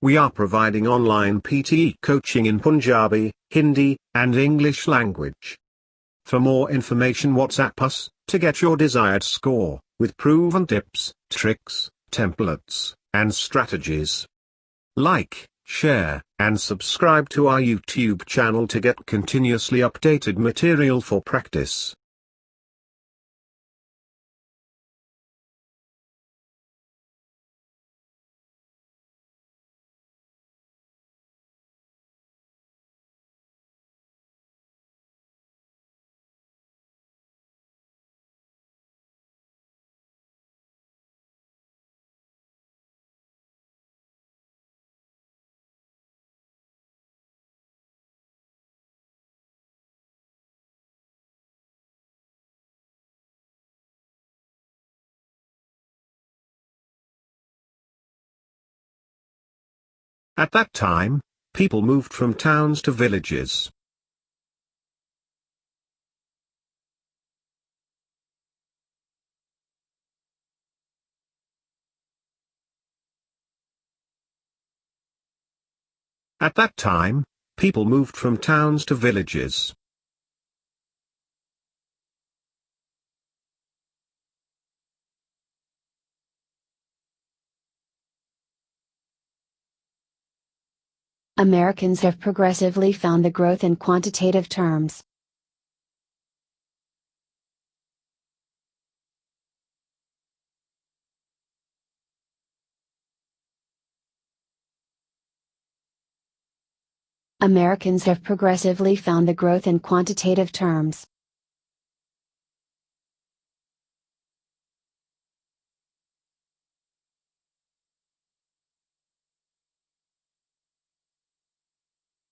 We are providing online PTE coaching in Punjabi, Hindi, and English language. For more information, WhatsApp us to get your desired score with proven tips, tricks, templates, and strategies. Like, share, and subscribe to our YouTube channel to get continuously updated material for practice. At that time, people moved from towns to villages. At that time, people moved from towns to villages. Americans have progressively found the growth in quantitative terms. Americans have progressively found the growth in quantitative terms.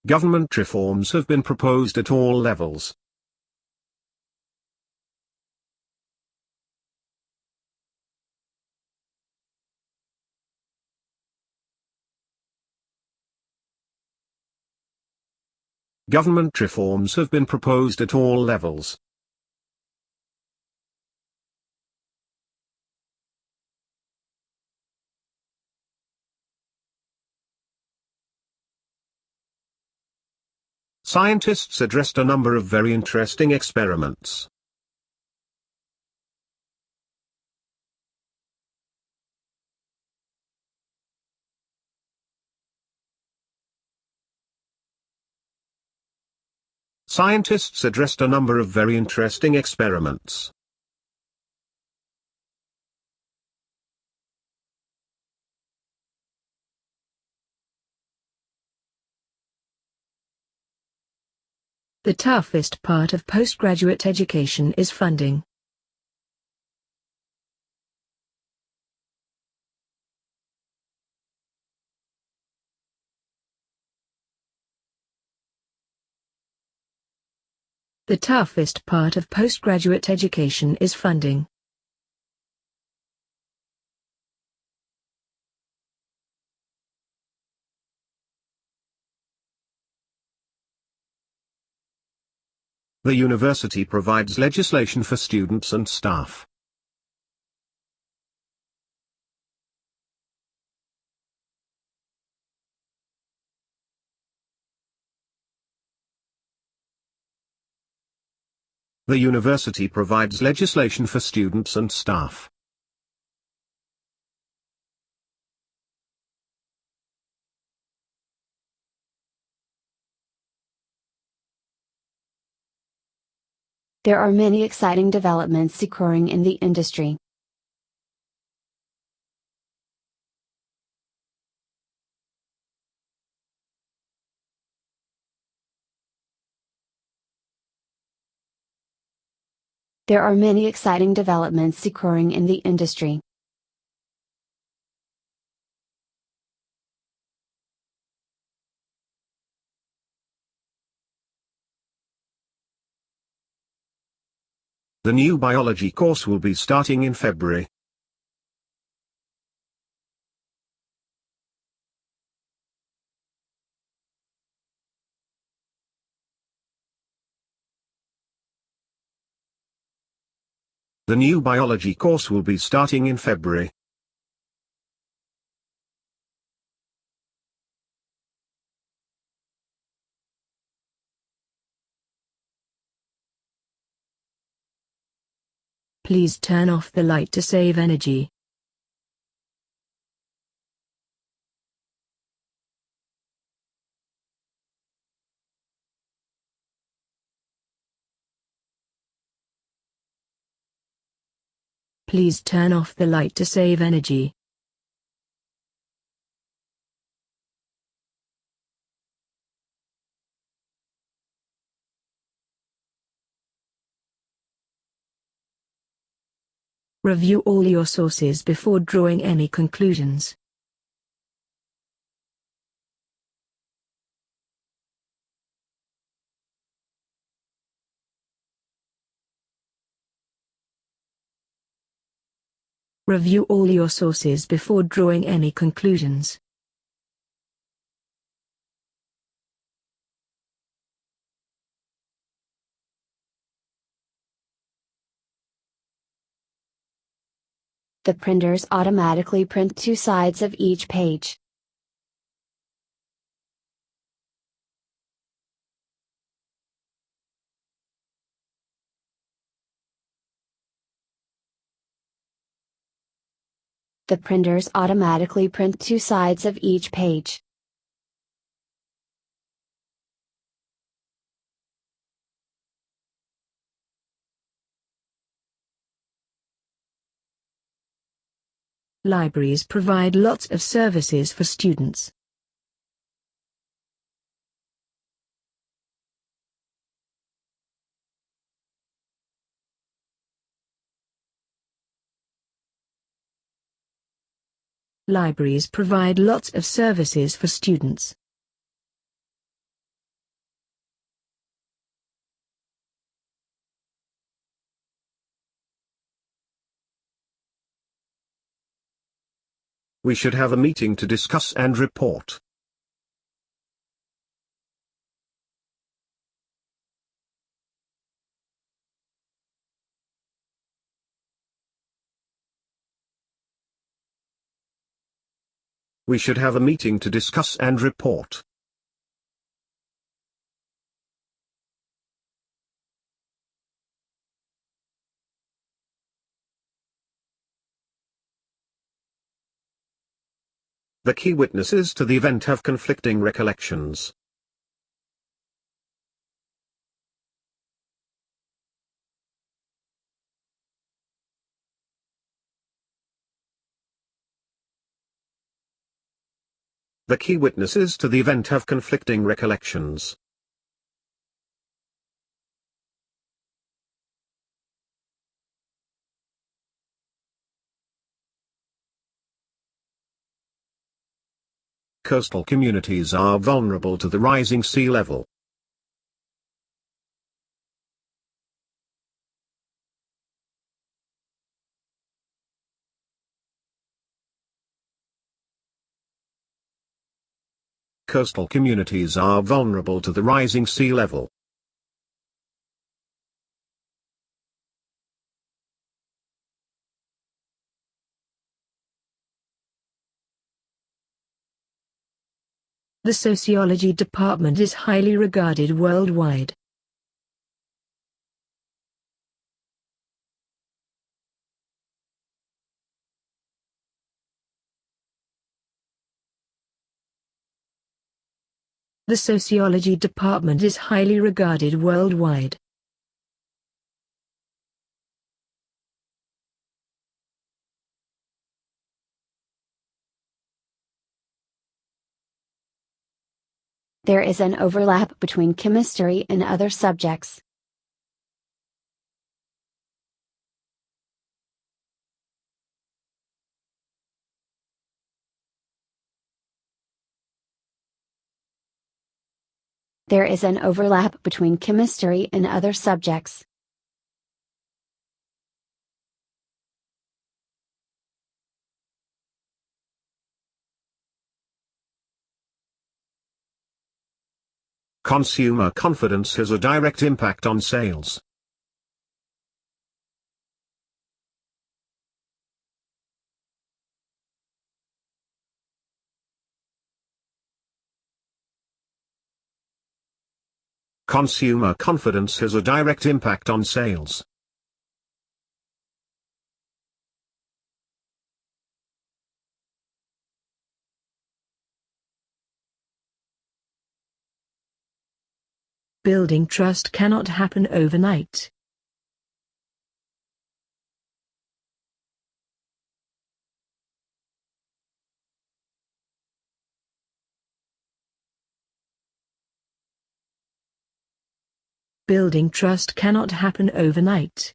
Government reforms have been proposed at all levels. Government reforms have been proposed at all levels. Scientists addressed a number of very interesting experiments. Scientists addressed a number of very interesting experiments. The toughest part of postgraduate education is funding. The toughest part of postgraduate education is funding. The university provides legislation for students and staff. The university provides legislation for students and staff. There are many exciting developments occurring in the industry. There are many exciting developments occurring in the industry. The new biology course will be starting in February. The new biology course will be starting in February. Please turn off the light to save energy. Please turn off the light to save energy. Review all your sources before drawing any conclusions. Review all your sources before drawing any conclusions. The printers automatically print 2 sides of each page. The printers automatically print 2 sides of each page. Libraries provide lots of services for students. Libraries provide lots of services for students. We should have a meeting to discuss and report. We should have a meeting to discuss and report. The key witnesses to the event have conflicting recollections. The key witnesses to the event have conflicting recollections. Coastal communities are vulnerable to the rising sea level. Coastal communities are vulnerable to the rising sea level. Coastal communities are vulnerable to the rising sea level. The sociology department is highly regarded worldwide. The sociology department is highly regarded worldwide. There is an overlap between chemistry and other subjects. There is an overlap between chemistry and other subjects. Consumer confidence has a direct impact on sales. Consumer confidence has a direct impact on sales. Building trust cannot happen overnight. Building trust cannot happen overnight.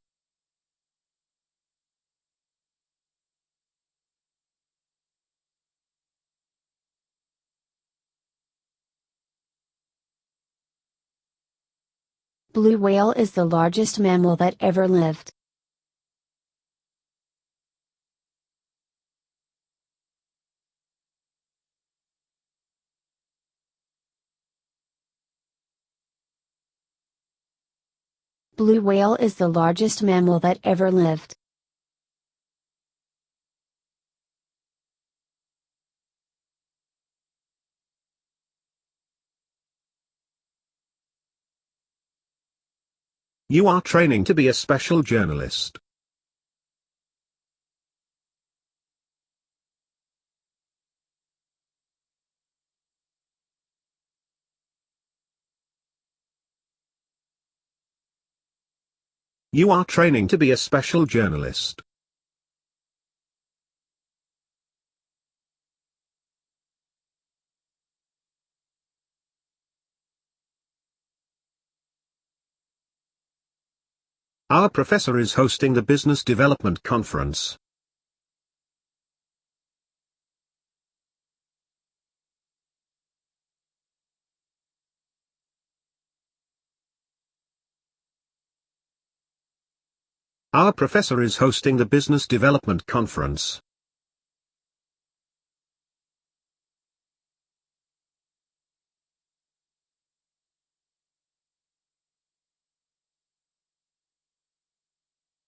Blue whale is the largest mammal that ever lived. Blue whale is the largest mammal that ever lived. You are training to be a special journalist. You are training to be a special journalist. Our professor is hosting the Business Development Conference. Our professor is hosting the Business Development Conference.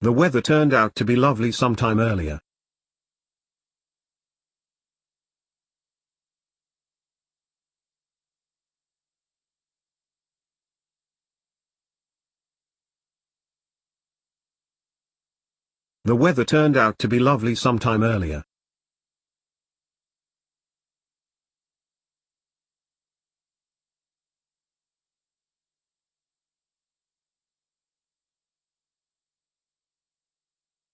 The weather turned out to be lovely sometime earlier. The weather turned out to be lovely sometime earlier.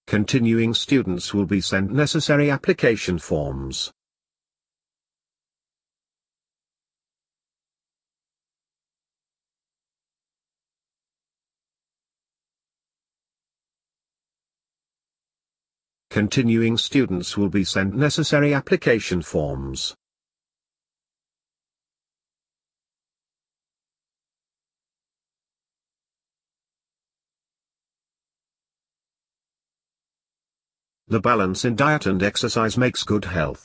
Continuing students will be sent necessary application forms. Continuing students will be sent necessary application forms. The balance in diet and exercise makes good health.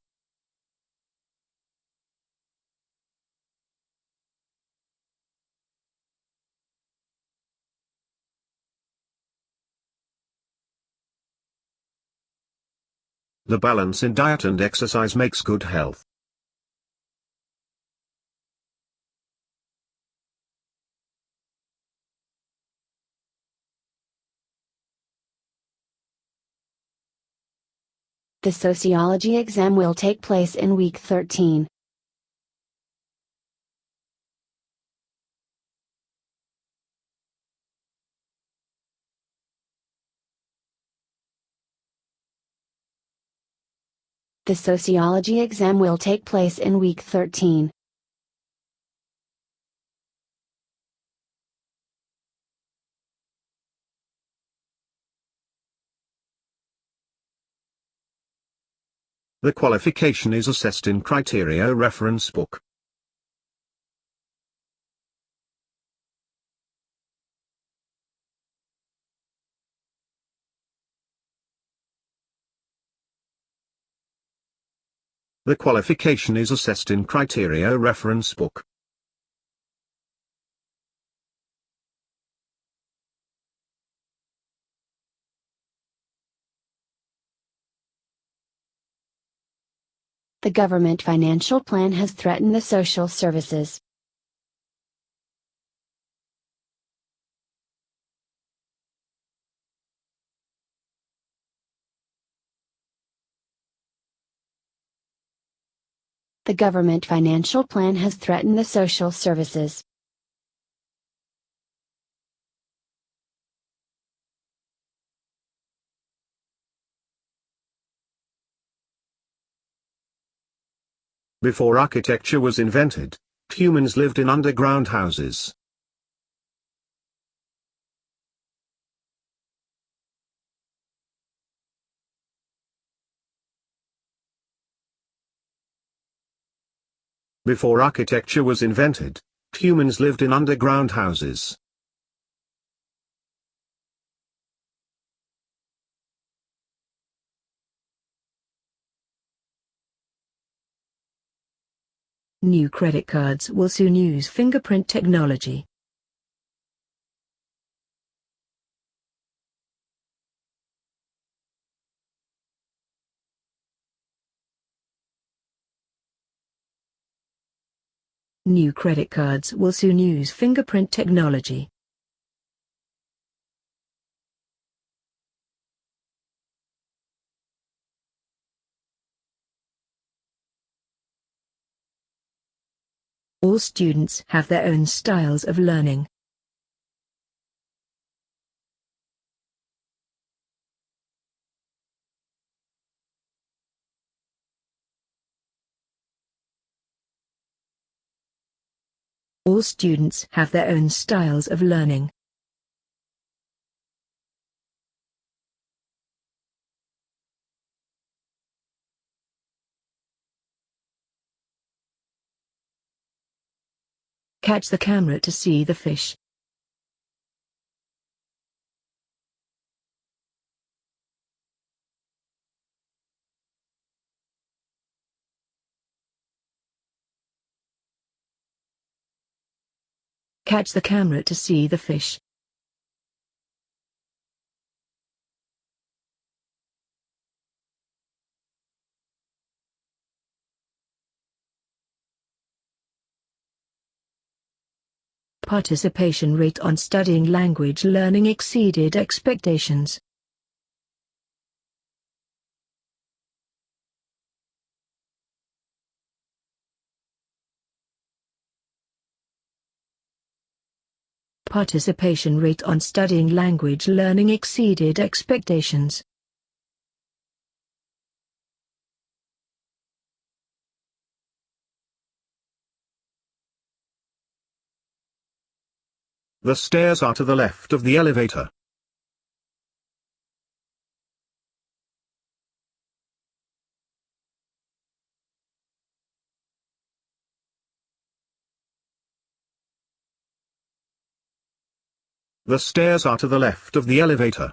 The balance in diet and exercise makes good health. The sociology exam will take place in week 13. The sociology exam will take place in week 13. The qualification is assessed in Criteria Reference Book. The qualification is assessed in Criteria Reference Book. The government financial plan has threatened the social services. The government financial plan has threatened the social services. Before architecture was invented, humans lived in underground houses. Before architecture was invented, humans lived in underground houses. New credit cards will soon use fingerprint technology. New credit cards will soon use fingerprint technology. All students have their own styles of learning. All students have their own styles of learning. Catch the camera to see the fish. Catch the camera to see the fish. Participation rate on studying language learning exceeded expectations. Participation rate on studying language learning exceeded expectations. The stairs are to the left of the elevator. The stairs are to the left of the elevator.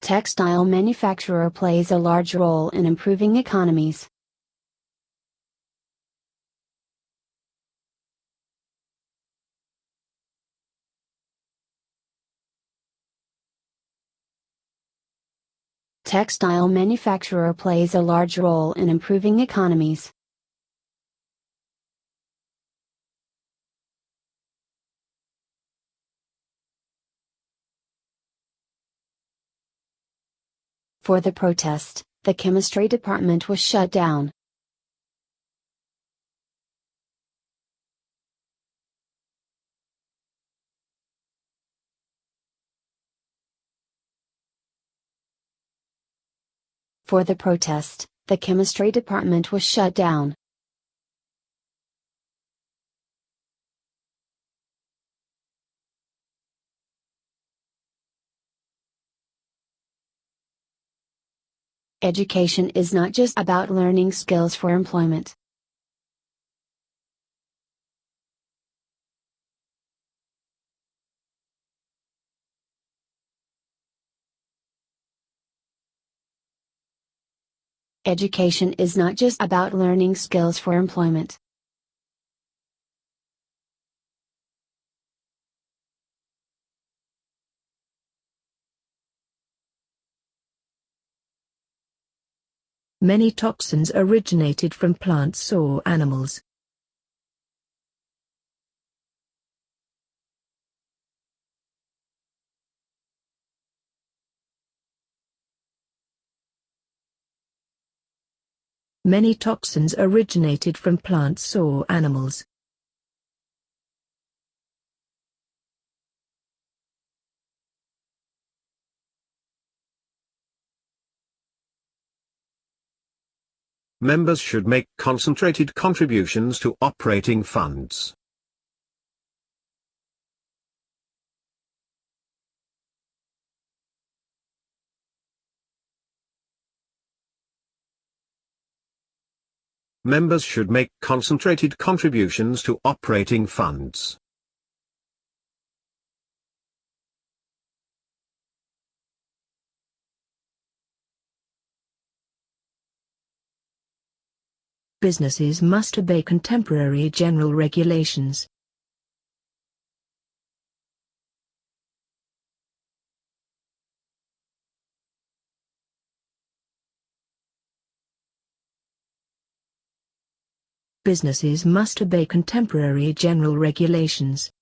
Textile manufacturer plays a large role in improving economies. Textile manufacturer plays a large role in improving economies. For the protest, the chemistry department was shut down. For the protest, the chemistry department was shut down. Education is not just about learning skills for employment. Education is not just about learning skills for employment. Many toxins originated from plants or animals. Many toxins originated from plants or animals. Members should make concentrated contributions to operating funds. Members should make concentrated contributions to operating funds. Businesses must obey contemporary general regulations. Businesses must obey contemporary general regulations.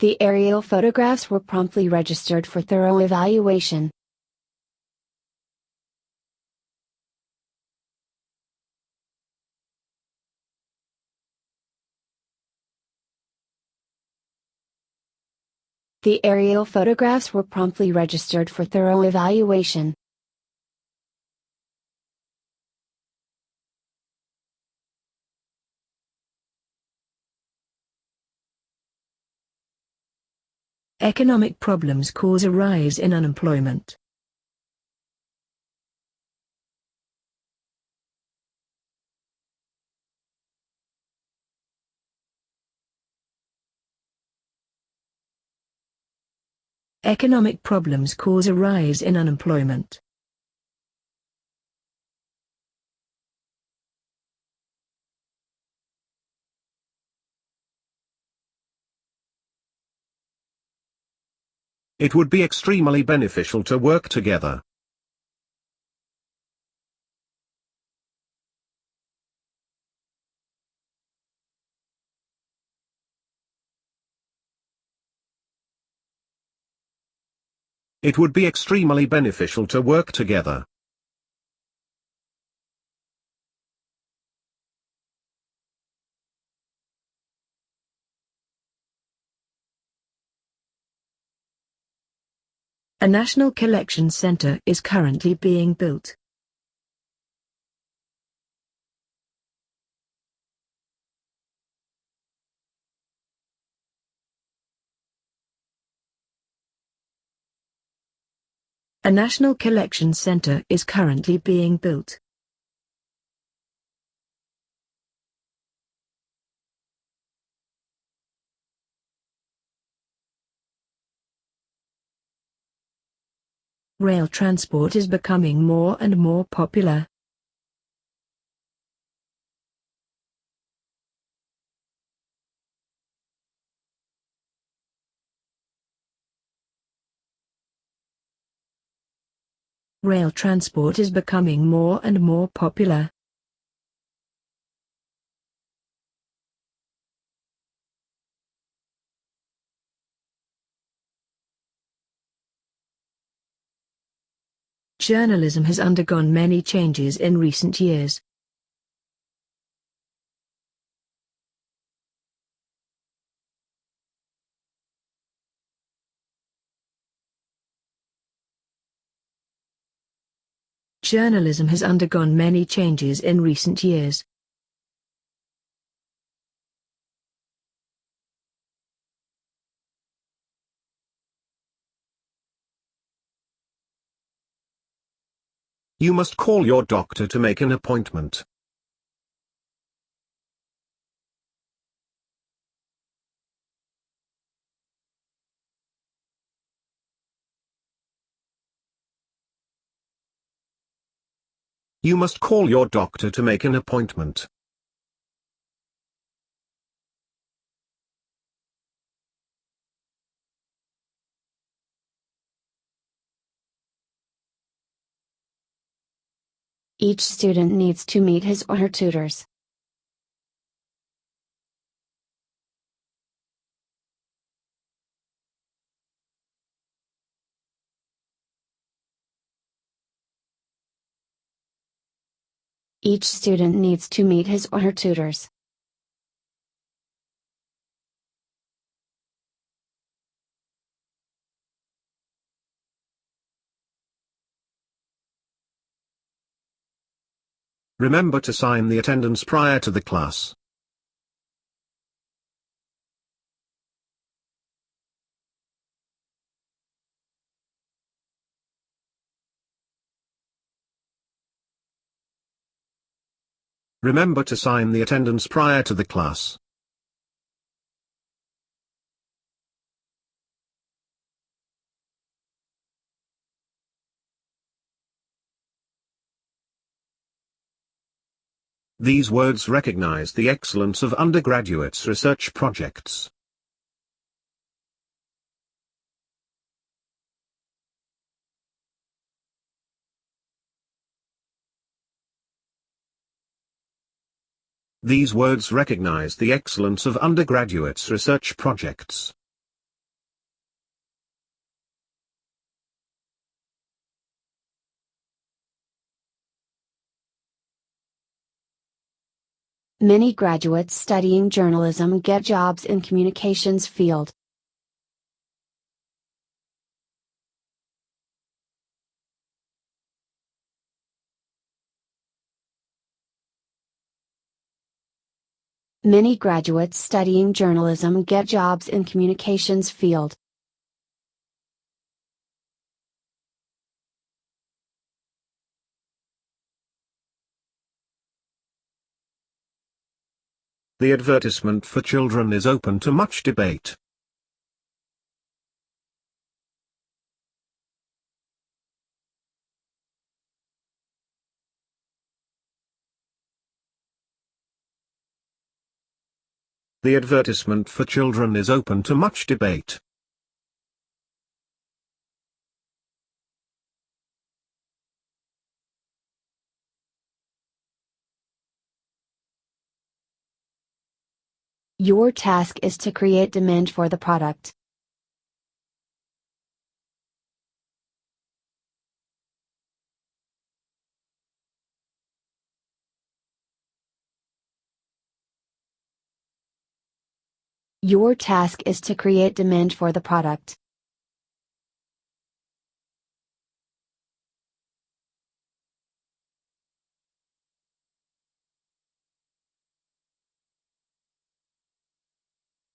The aerial photographs were promptly registered for thorough evaluation. The aerial photographs were promptly registered for thorough evaluation. Economic problems cause a rise in unemployment. Economic problems cause a rise in unemployment. It would be extremely beneficial to work together. It would be extremely beneficial to work together. A national collection center is currently being built. A national collection center is currently being built. Rail transport is becoming more and more popular. Rail transport is becoming more and more popular. Journalism has undergone many changes in recent years. Journalism has undergone many changes in recent years. You must call your doctor to make an appointment. You must call your doctor to make an appointment. Each student needs to meet his or her tutors. Each student needs to meet his or her tutors. Remember to sign the attendance prior to the class. Remember to sign the attendance prior to the class. These words recognize the excellence of undergraduates' research projects. These words recognize the excellence of undergraduates' research projects. Many graduates studying journalism get jobs in communications field. Many graduates studying journalism get jobs in communications field. The advertisement for children is open to much debate. The advertisement for children is open to much debate. Your task is to create demand for the product. Your task is to create demand for the product.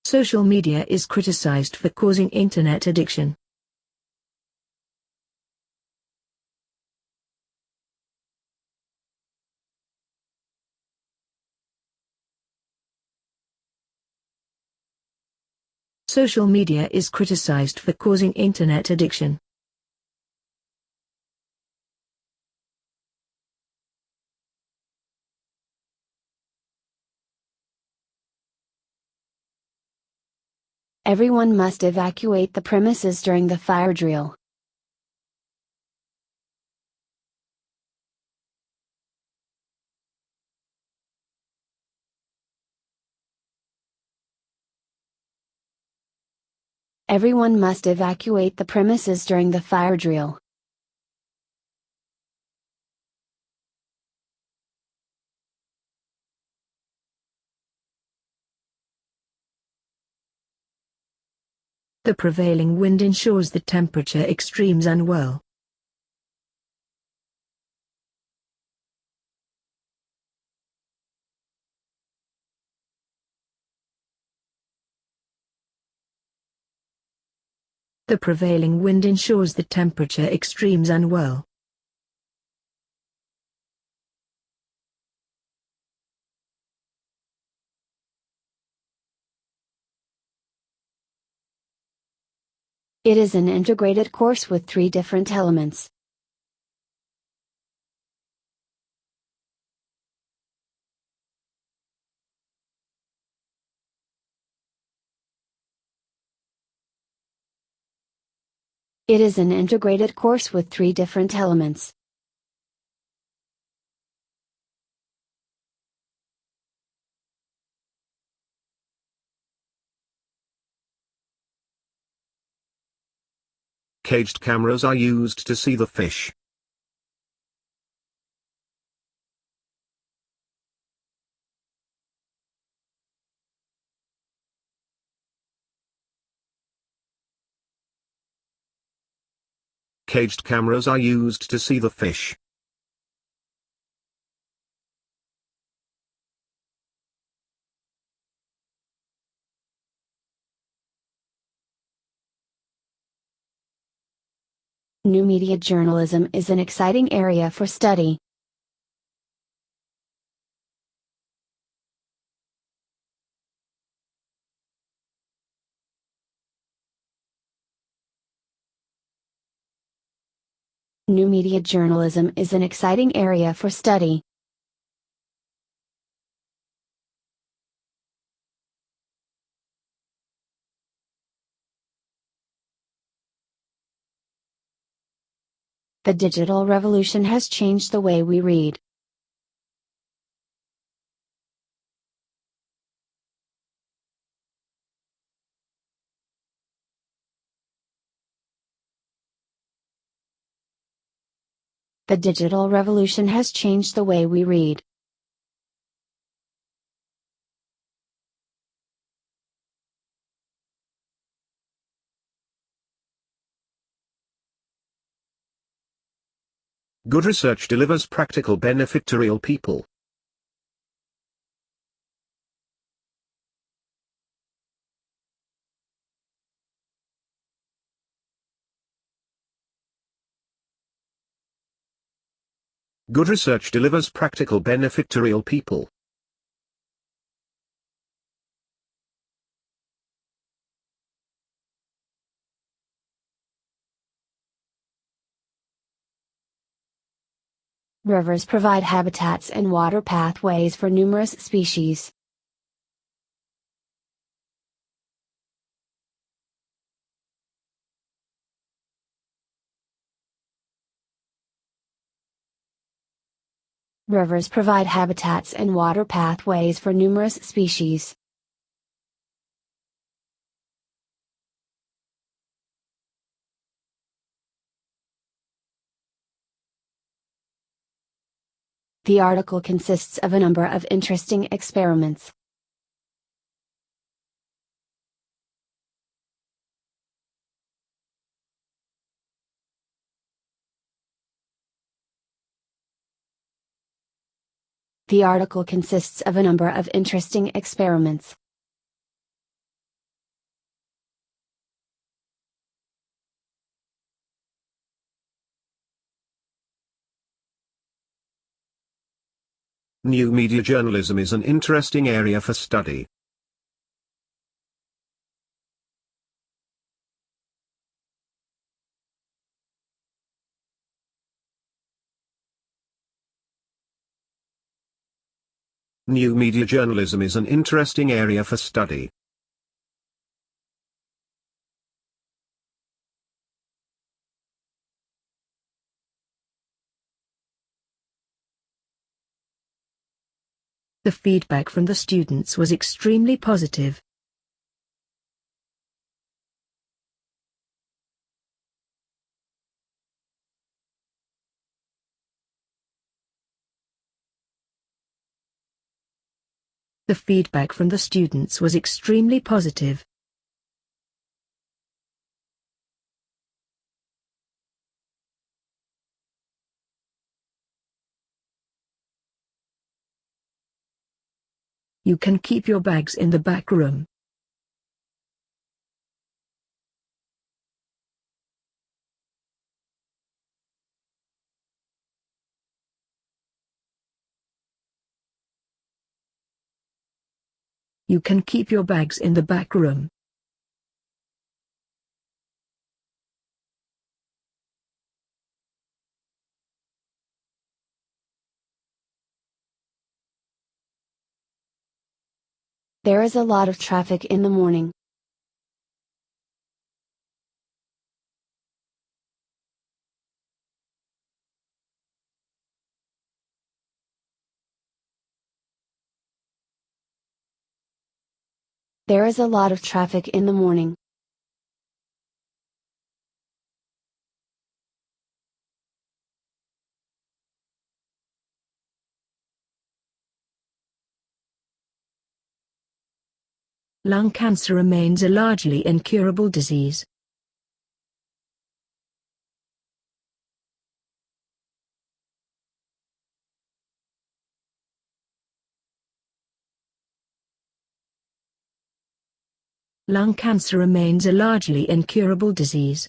Social media is criticized for causing internet addiction. Social media is criticized for causing internet addiction. Everyone must evacuate the premises during the fire drill. Everyone must evacuate the premises during the fire drill. The prevailing wind ensures the temperature extremes unwell. The prevailing wind ensures the temperature extremes unwell. It is an integrated course with 3 different elements. It is an integrated course with 3 different elements. Caged cameras are used to see the fish. Caged cameras are used to see the fish. New media journalism is an exciting area for study. New media journalism is an exciting area for study. The digital revolution has changed the way we read. The digital revolution has changed the way we read. Good research delivers practical benefit to real people. Good research delivers practical benefit to real people. Rivers provide habitats and water pathways for numerous species. Rivers provide habitats and water pathways for numerous species. The article consists of a number of interesting experiments. The article consists of a number of interesting experiments. New media journalism is an interesting area for study. New media journalism is an interesting area for study. The feedback from the students was extremely positive. The feedback from the students was extremely positive. You can keep your bags in the back room. You can keep your bags in the back room. There is a lot of traffic in the morning. There is a lot of traffic in the morning. Lung cancer remains a largely incurable disease. Lung cancer remains a largely incurable disease.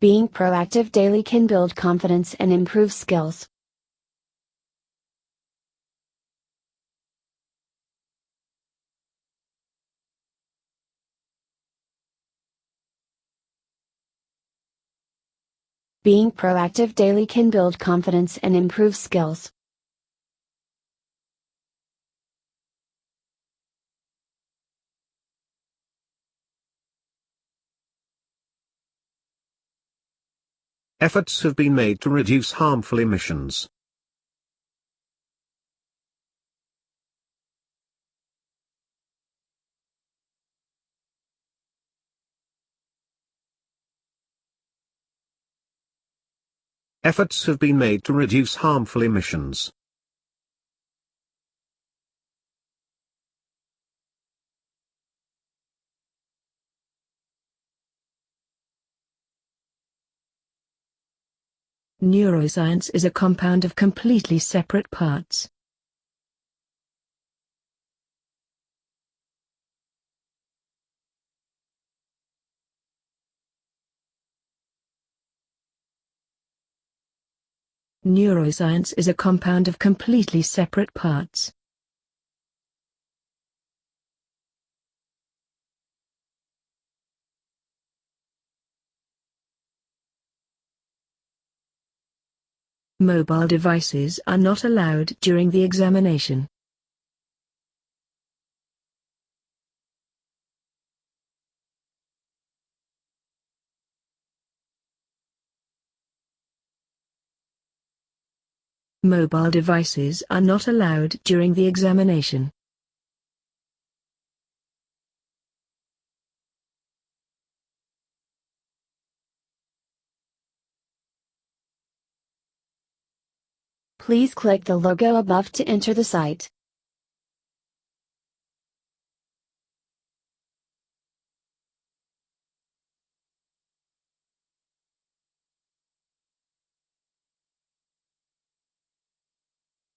Being proactive daily can build confidence and improve skills. Being proactive daily can build confidence and improve skills. Efforts have been made to reduce harmful emissions. Efforts have been made to reduce harmful emissions. Neuroscience is a compound of completely separate parts. Neuroscience is a compound of completely separate parts. Mobile devices are not allowed during the examination. Mobile devices are not allowed during the examination. Please click the logo above to enter the site.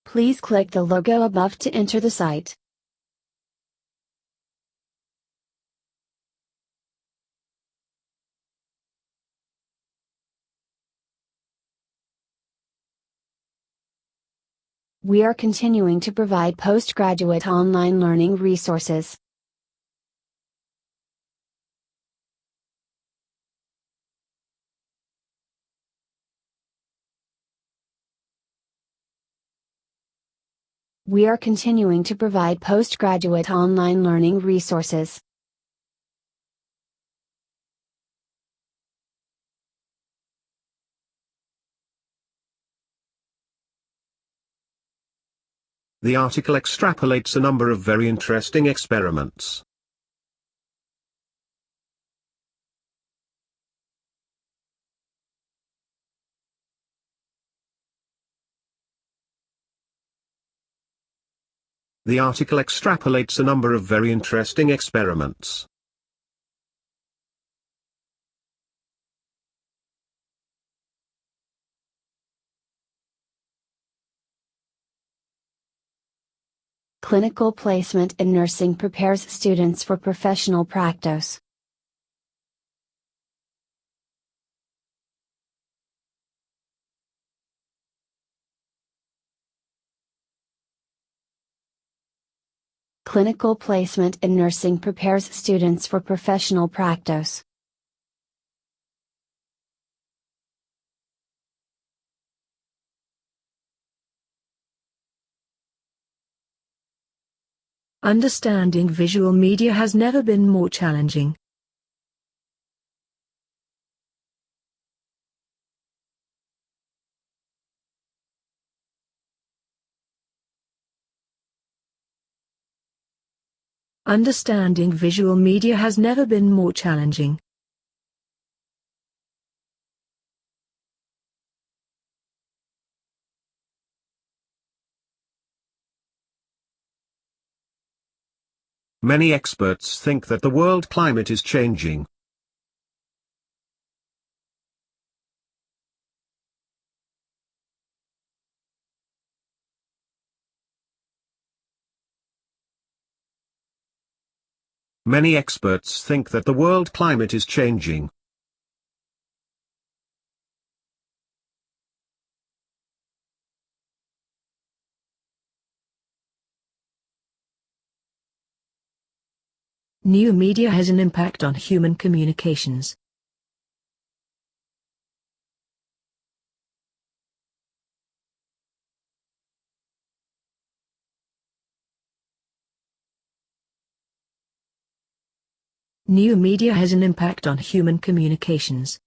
Please click the logo above to enter the site. We are continuing to provide postgraduate online learning resources. We are continuing to provide postgraduate online learning resources. The article extrapolates a number of very interesting experiments. The article extrapolates a number of very interesting experiments. Clinical placement in nursing prepares students for professional practice. Clinical placement in nursing prepares students for professional practice. Understanding visual media has never been more challenging. Understanding visual media has never been more challenging. Many experts think that the world climate is changing. Many experts think that the world climate is changing. Many experts think that the world climate is changing. Many experts think that the world climate is changing. New media has an impact on human communications. New media has an impact on human communications.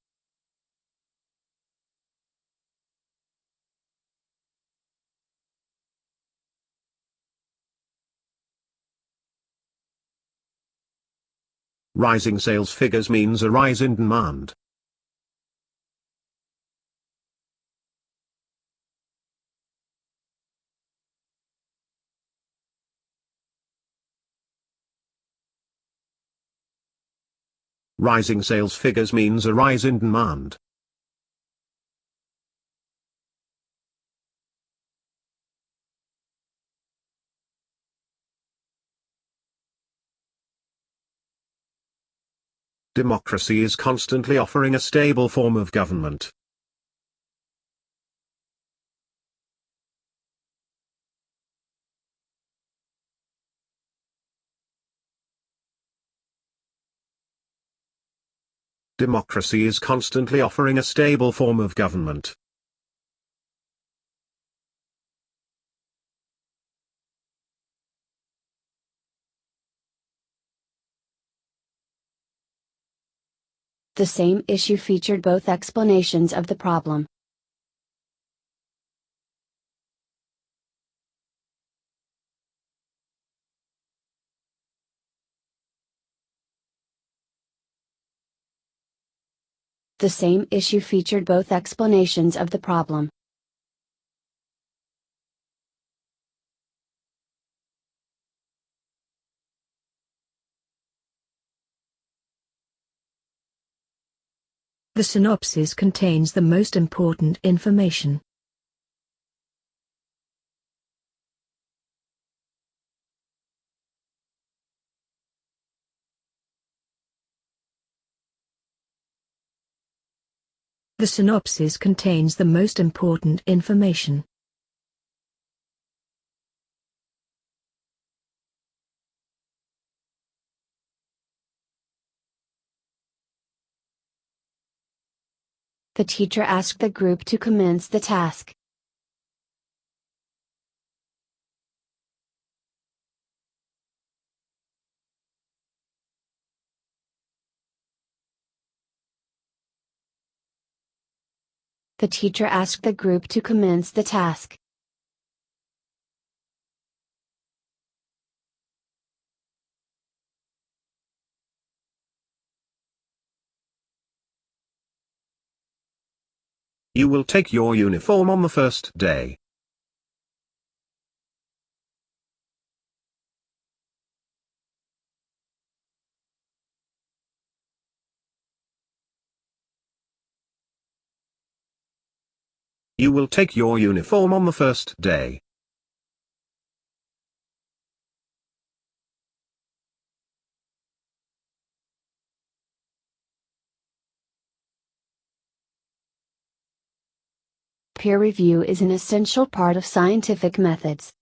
Rising sales figures means a rise in demand. Rising sales figures means a rise in demand. Democracy is constantly offering a stable form of government. Democracy is constantly offering a stable form of government. The same issue featured both explanations of the problem. The same issue featured both explanations of the problem. The synopsis contains the most important information. The synopsis contains the most important information. The teacher asked the group to commence the task. The teacher asked the group to commence the task. You will take your uniform on the first day. You will take your uniform on the first day. Peer review is an essential part of scientific methods.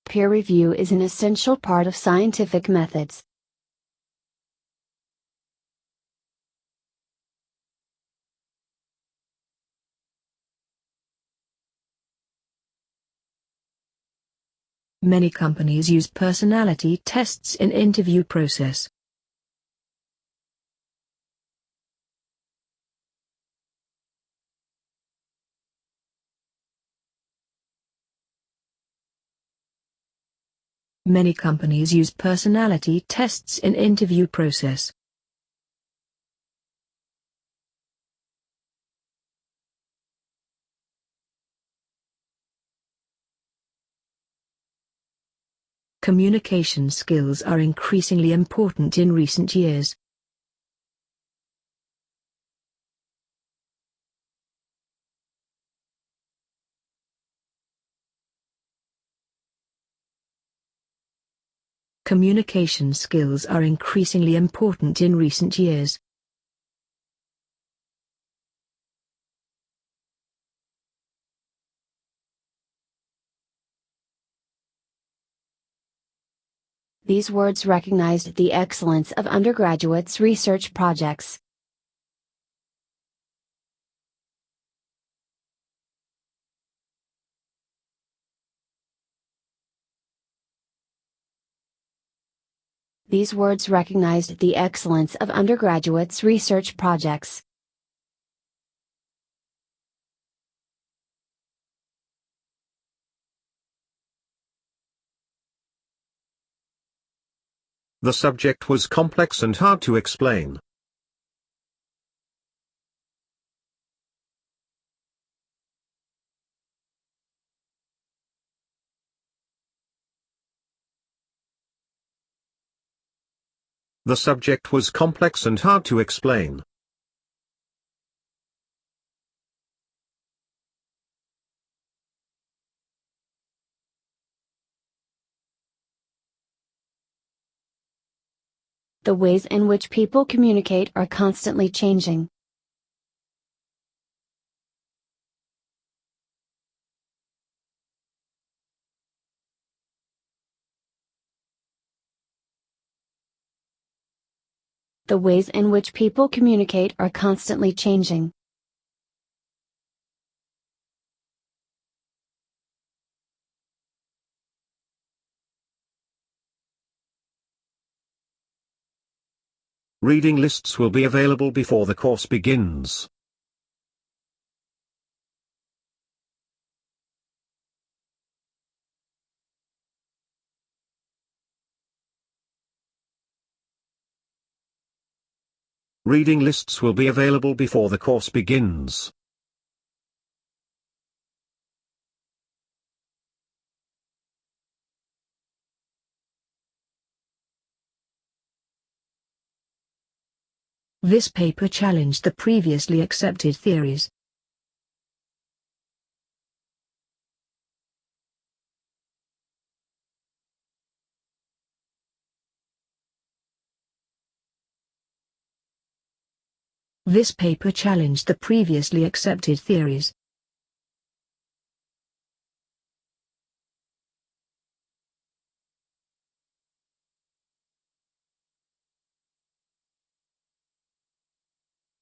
Peer review is an essential part of scientific methods. Many companies use personality tests in interview process. Many companies use personality tests in interview process. Communication skills are increasingly important in recent years. Communication skills are increasingly important in recent years. These words recognized the excellence of undergraduates' research projects. These words recognized the excellence of undergraduates' research projects. The subject was complex and hard to explain. The subject was complex and hard to explain. The ways in which people communicate are constantly changing. The ways in which people communicate are constantly changing. Reading lists will be available before the course begins. Reading lists will be available before the course begins. This paper challenged the previously accepted theories. This paper challenged the previously accepted theories.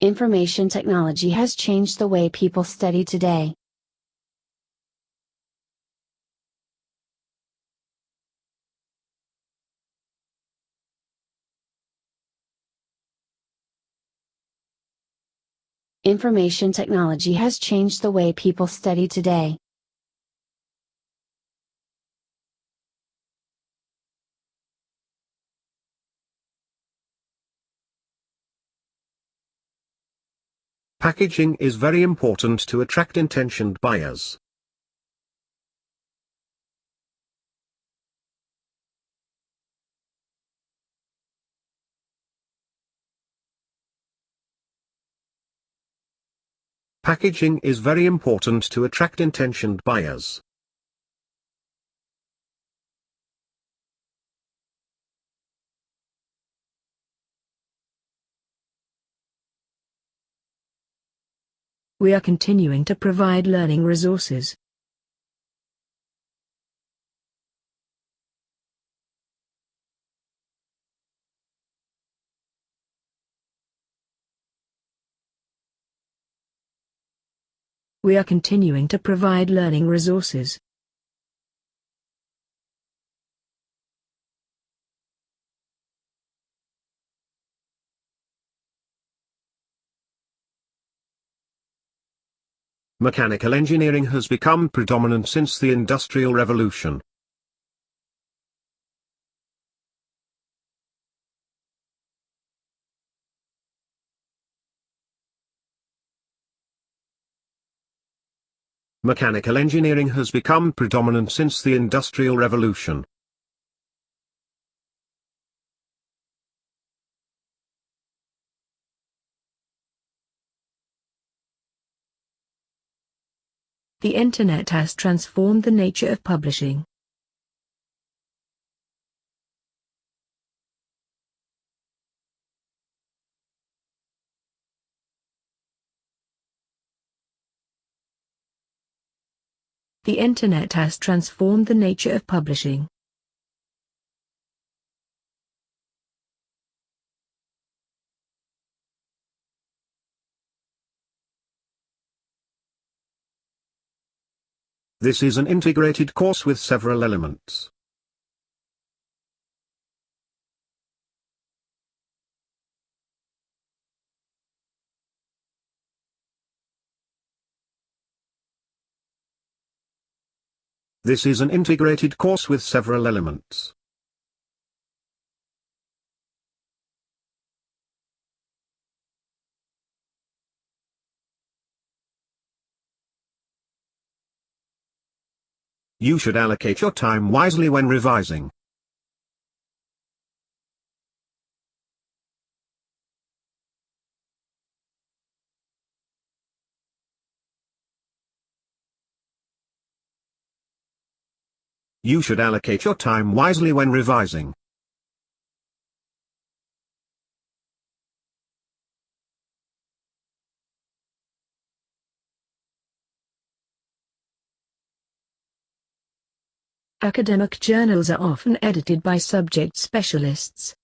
Information technology has changed the way people study today. Information technology has changed the way people study today. Packaging is very important to attract intentioned buyers. Packaging is very important to attract intentioned buyers. We are continuing to provide learning resources. We are continuing to provide learning resources. Mechanical engineering has become predominant since the Industrial Revolution. Mechanical engineering has become predominant since the Industrial Revolution. The Internet has transformed the nature of publishing. The Internet has transformed the nature of publishing. This is an integrated course with several elements. This is an integrated course with several elements. You should allocate your time wisely when revising. You should allocate your time wisely when revising. Academic journals are often edited by subject specialists.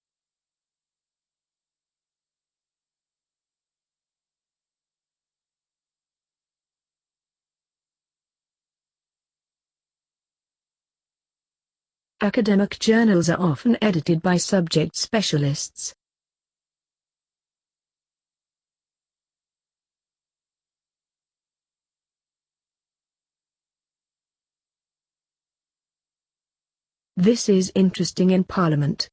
Academic journals are often edited by subject specialists. This is interesting in Parliament.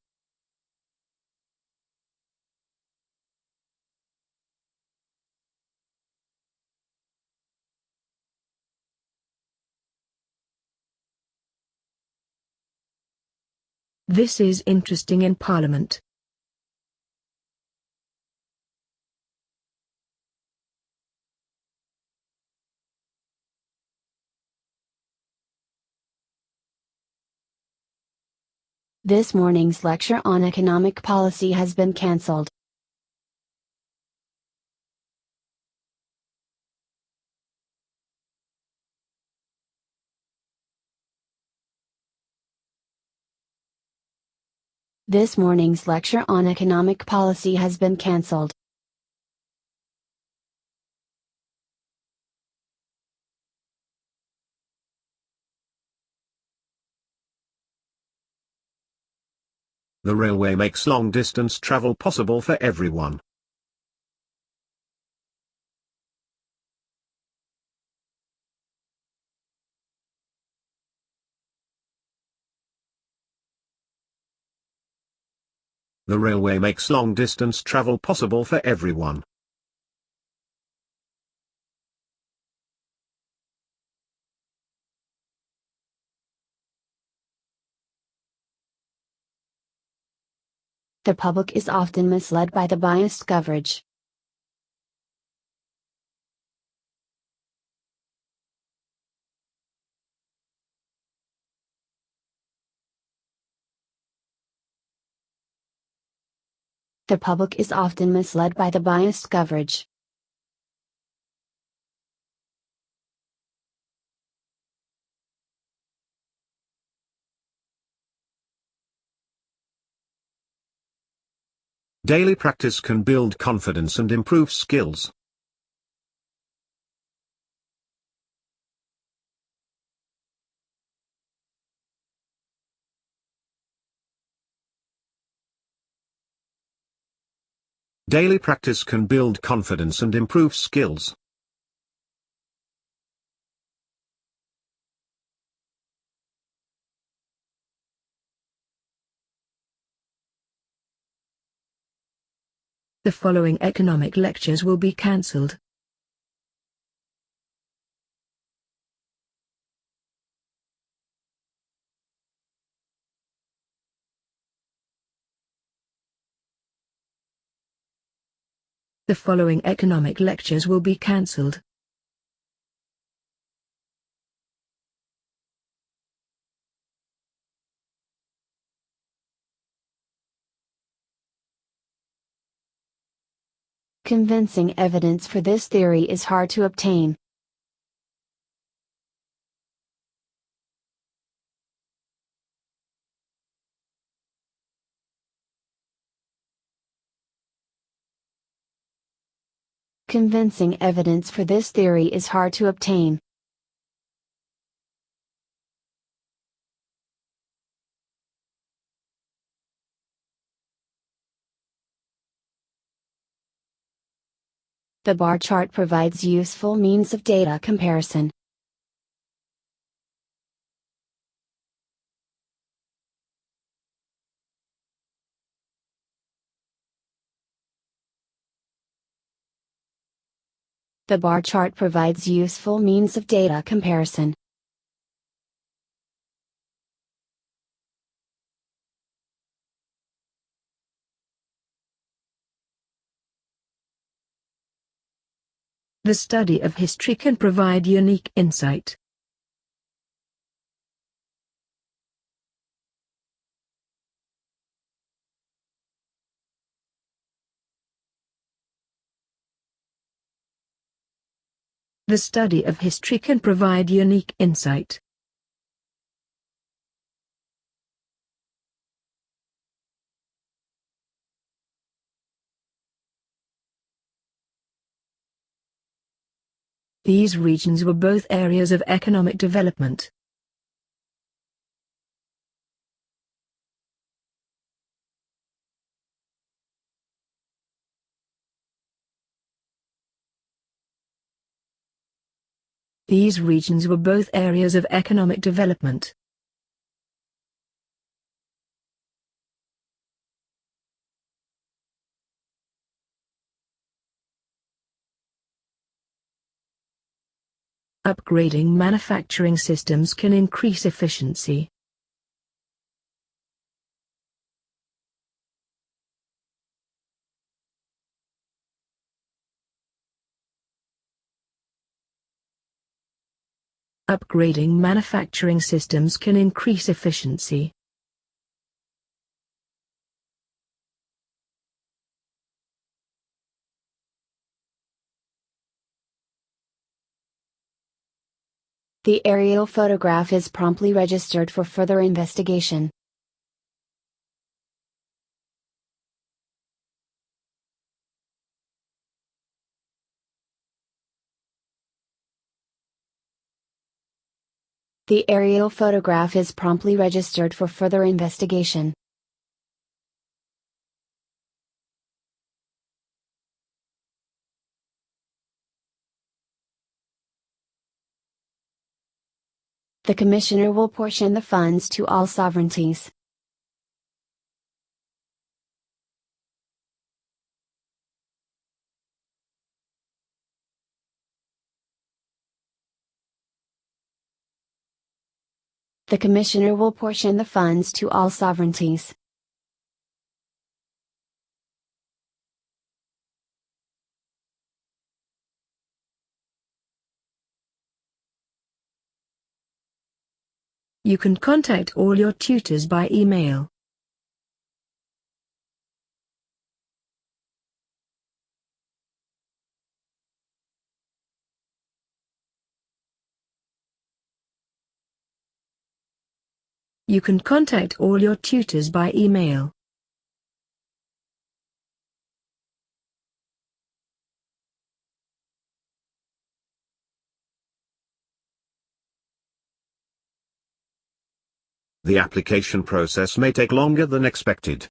This is interesting in Parliament. This morning's lecture on economic policy has been cancelled. This morning's lecture on economic policy has been cancelled. The railway makes long-distance travel possible for everyone. The railway makes long-distance travel possible for everyone. The public is often misled by the biased coverage. The public is often misled by the biased coverage. Daily practice can build confidence and improve skills. Daily practice can build confidence and improve skills. The following economic lectures will be cancelled. The following economic lectures will be cancelled. Convincing evidence for this theory is hard to obtain. Convincing evidence for this theory is hard to obtain. The bar chart provides useful means of data comparison. The bar chart provides useful means of data comparison. The study of history can provide unique insight. The study of history can provide unique insight. These regions were both areas of economic development. These regions were both areas of economic development. Upgrading manufacturing systems can increase efficiency. Upgrading manufacturing systems can increase efficiency. The aerial photograph is promptly registered for further investigation. The aerial photograph is promptly registered for further investigation. The Commissioner will portion the funds to all sovereignties. The Commissioner will portion the funds to all sovereignties. You can contact all your tutors by email. You can contact all your tutors by email. The application process may take longer than expected.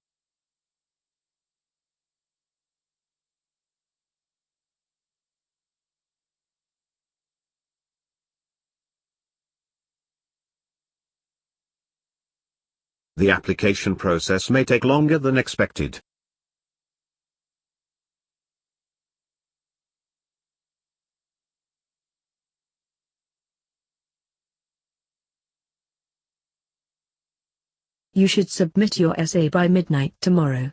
The application process may take longer than expected. You should submit your essay by midnight tomorrow.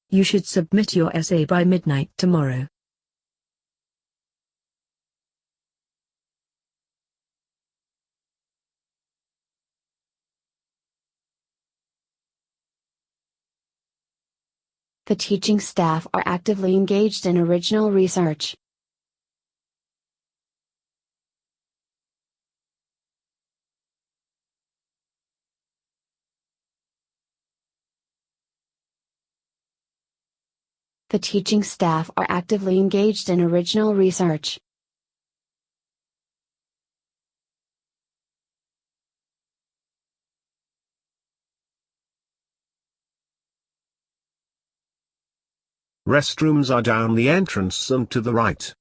You should submit your essay by midnight tomorrow. The teaching staff are actively engaged in original research. The teaching staff are actively engaged in original research. Restrooms are down the entrance and to the right.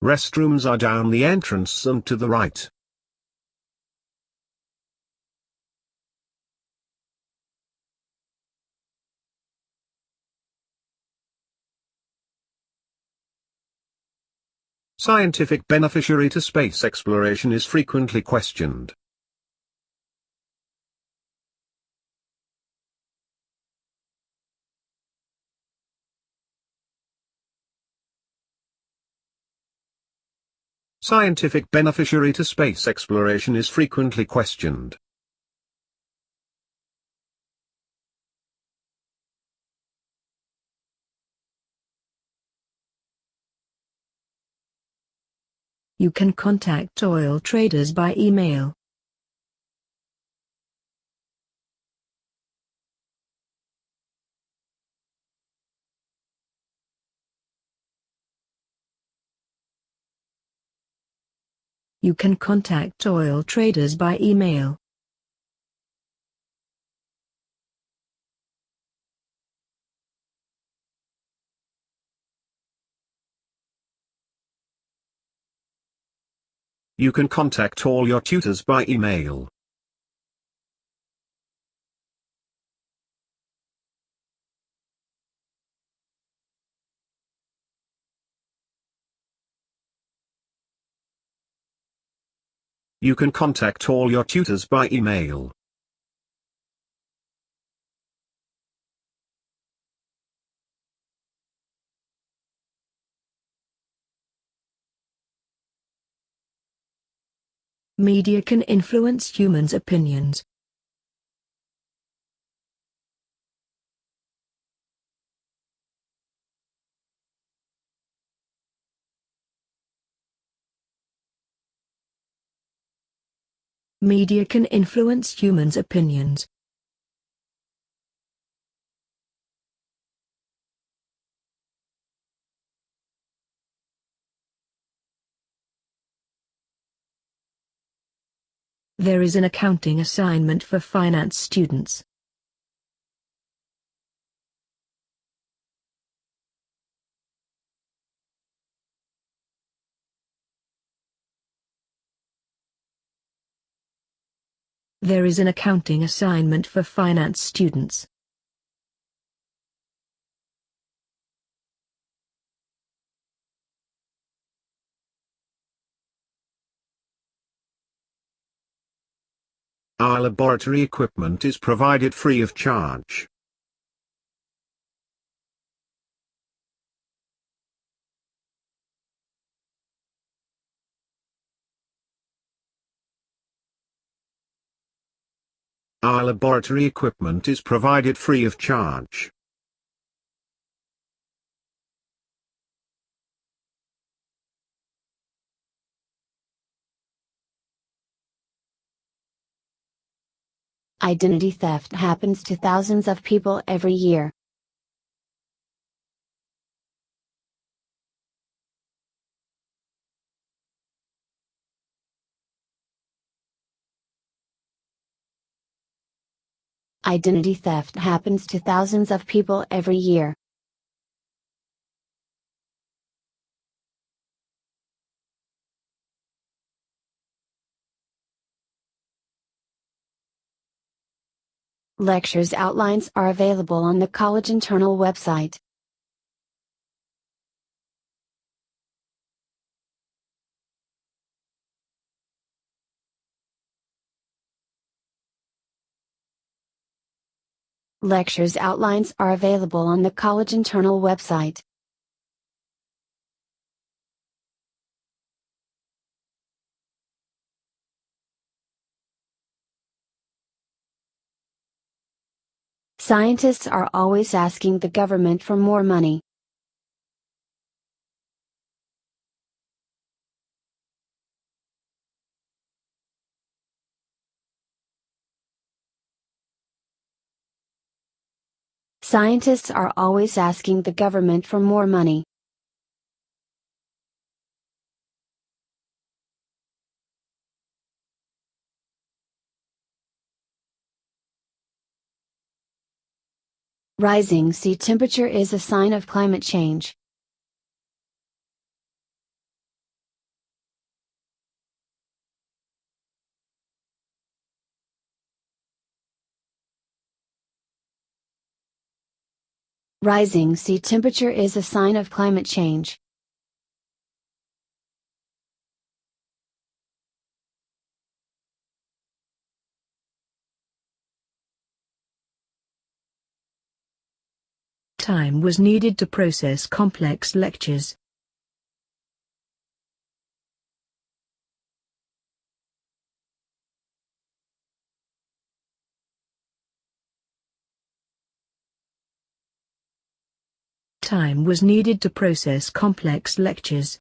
Restrooms are down the entrance and to the right. Scientific beneficiary to space exploration is frequently questioned. Scientific beneficiary to space exploration is frequently questioned. You can contact oil traders by email. You can contact oil traders by email. You can contact all your tutors by email. You can contact all your tutors by email. Media can influence humans' opinions. Media can influence humans' opinions. There is an accounting assignment for finance students. There is an accounting assignment for finance students. Our laboratory equipment is provided free of charge. Our laboratory equipment is provided free of charge. Identity theft happens to thousands of people every year. Identity theft happens to thousands of people every year. Lectures outlines are available on the college internal website. Lectures outlines are available on the college internal website. Scientists are always asking the government for more money. Scientists are always asking the government for more money. Rising sea temperature is a sign of climate change. Rising sea temperature is a sign of climate change. Time was needed to process complex lectures. Time was needed to process complex lectures.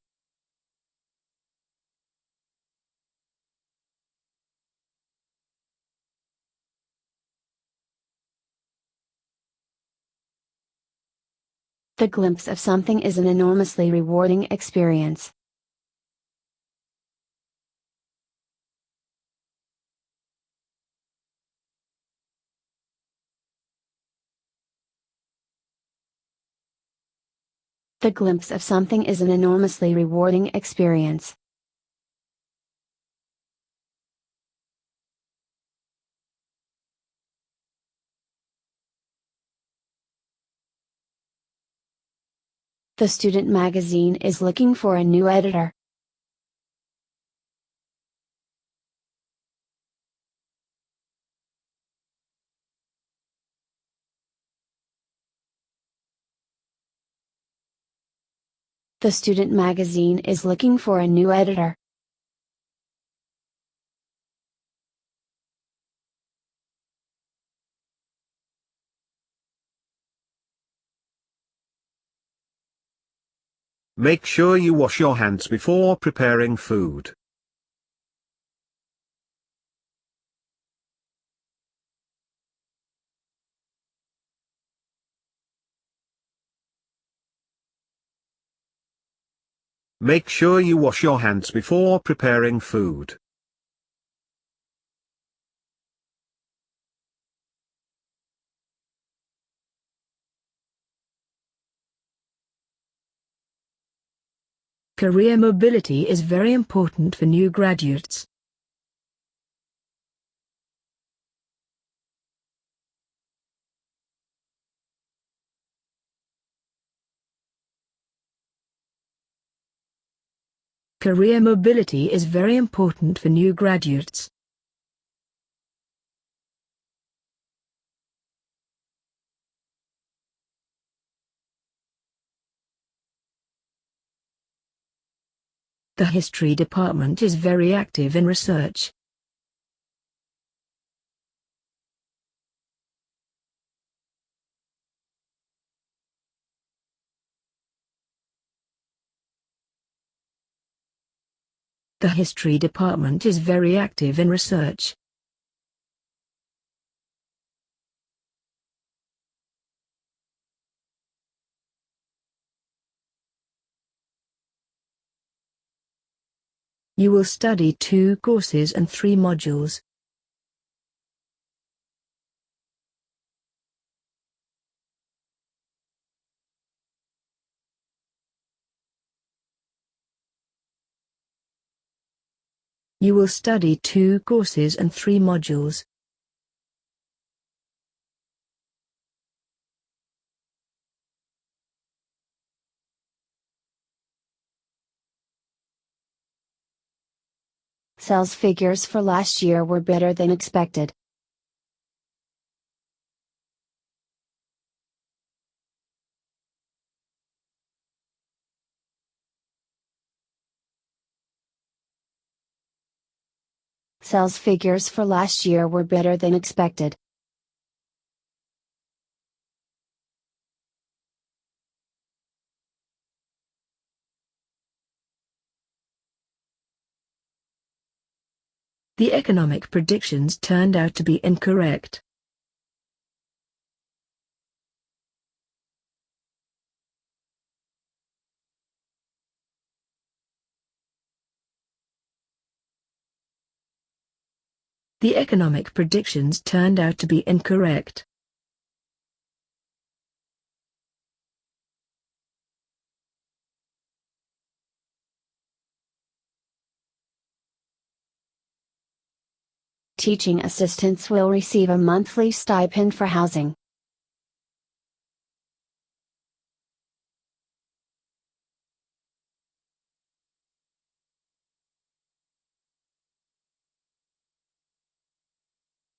The glimpse of something is an enormously rewarding experience. The glimpse of something is an enormously rewarding experience. The student magazine is looking for a new editor. The student magazine is looking for a new editor. Make sure you wash your hands before preparing food. Make sure you wash your hands before preparing food. Career mobility is very important for new graduates. Career mobility is very important for new graduates. The history department is very active in research. The history department is very active in research. You will study 2 courses and 3 modules. You will study 2 courses and 3 modules. Sales figures for last year were better than expected. Sales figures for last year were better than expected. The economic predictions turned out to be incorrect. The economic predictions turned out to be incorrect. Teaching assistants will receive a monthly stipend for housing.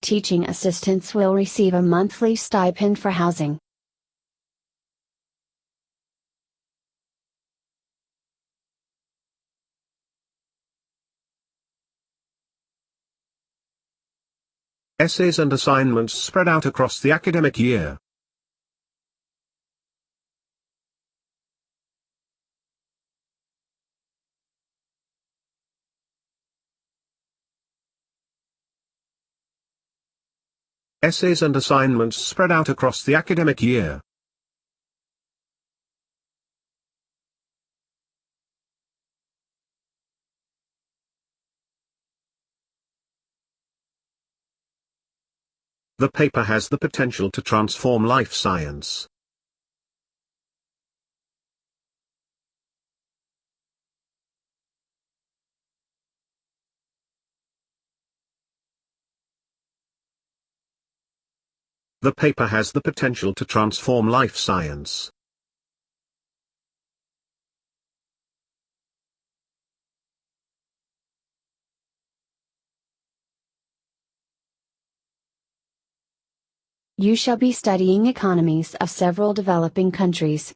Teaching assistants will receive a monthly stipend for housing. Essays and assignments spread out across the academic year. Essays and assignments spread out across the academic year. The paper has the potential to transform life science. The paper has the potential to transform life science. You shall be studying economies of several developing countries.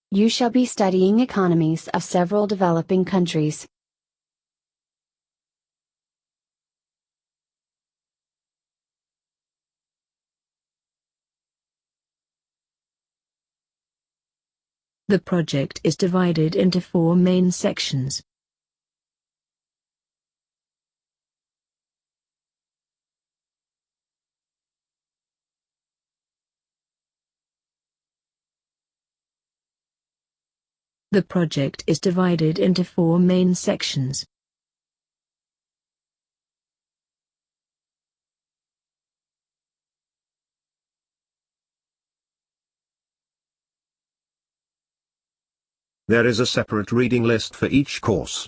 You shall be studying economies of several developing countries. The project is divided into 4 main sections. The project is divided into 4 main sections. There is a separate reading list for each course.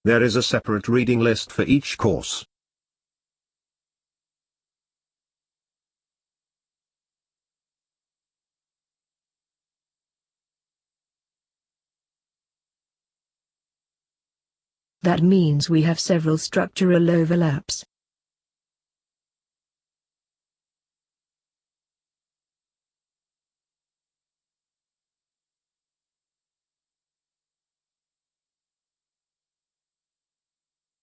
There is a separate reading list for each course. That means we have several structural overlaps.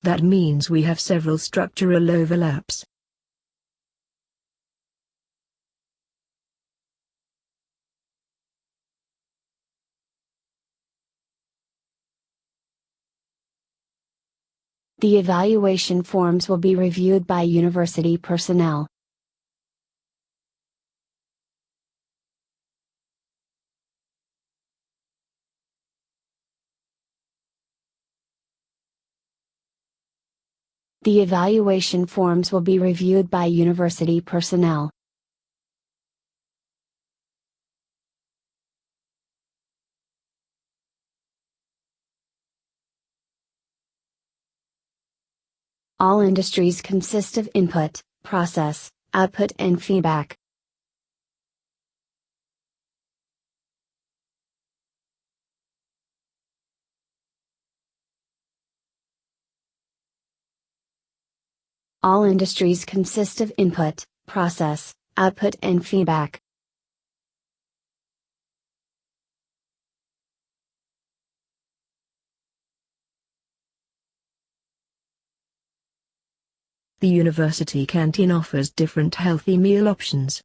That means we have several structural overlaps. The evaluation forms will be reviewed by university personnel. The evaluation forms will be reviewed by university personnel. All industries consist of input, process, output and feedback. All industries consist of input, process, output and feedback. The university canteen offers different healthy meal options.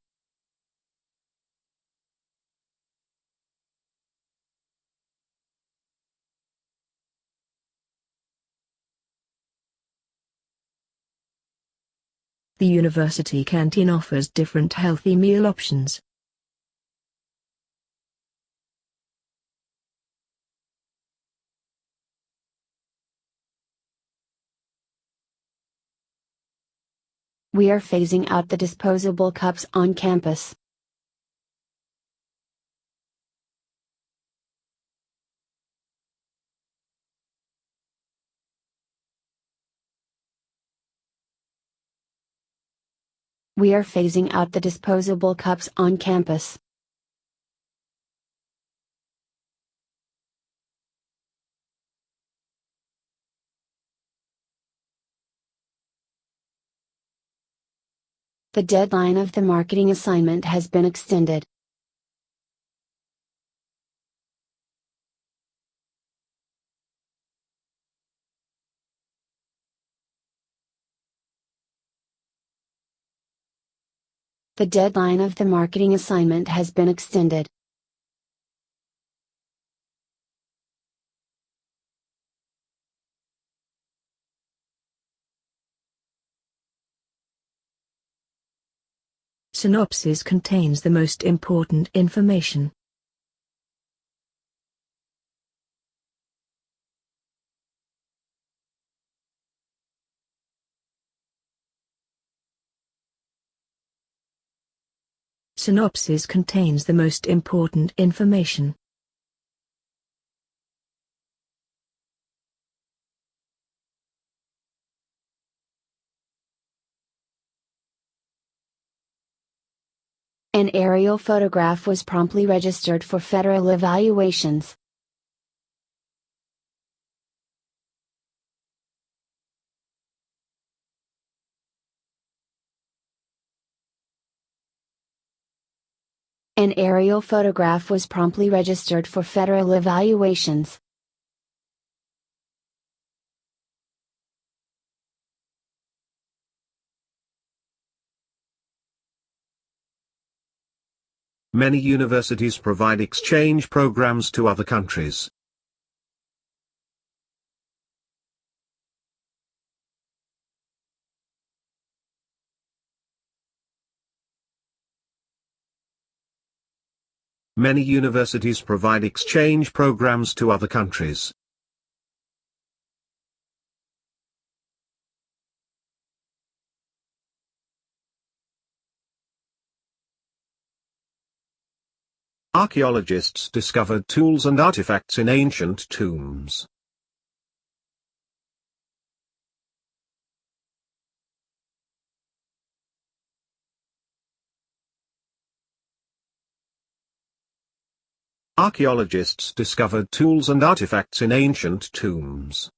The university canteen offers different healthy meal options. We are phasing out the disposable cups on campus. We are phasing out the disposable cups on campus. The deadline of the marketing assignment has been extended. The deadline of the marketing assignment has been extended. Synopsis contains the most important information. Synopsis contains the most important information. An aerial photograph was promptly registered for federal evaluations. An aerial photograph was promptly registered for federal evaluations. Many universities provide exchange programs to other countries. Many universities provide exchange programs to other countries. Archaeologists discovered tools and artifacts in ancient tombs. Archaeologists discovered tools and artifacts in ancient tombs.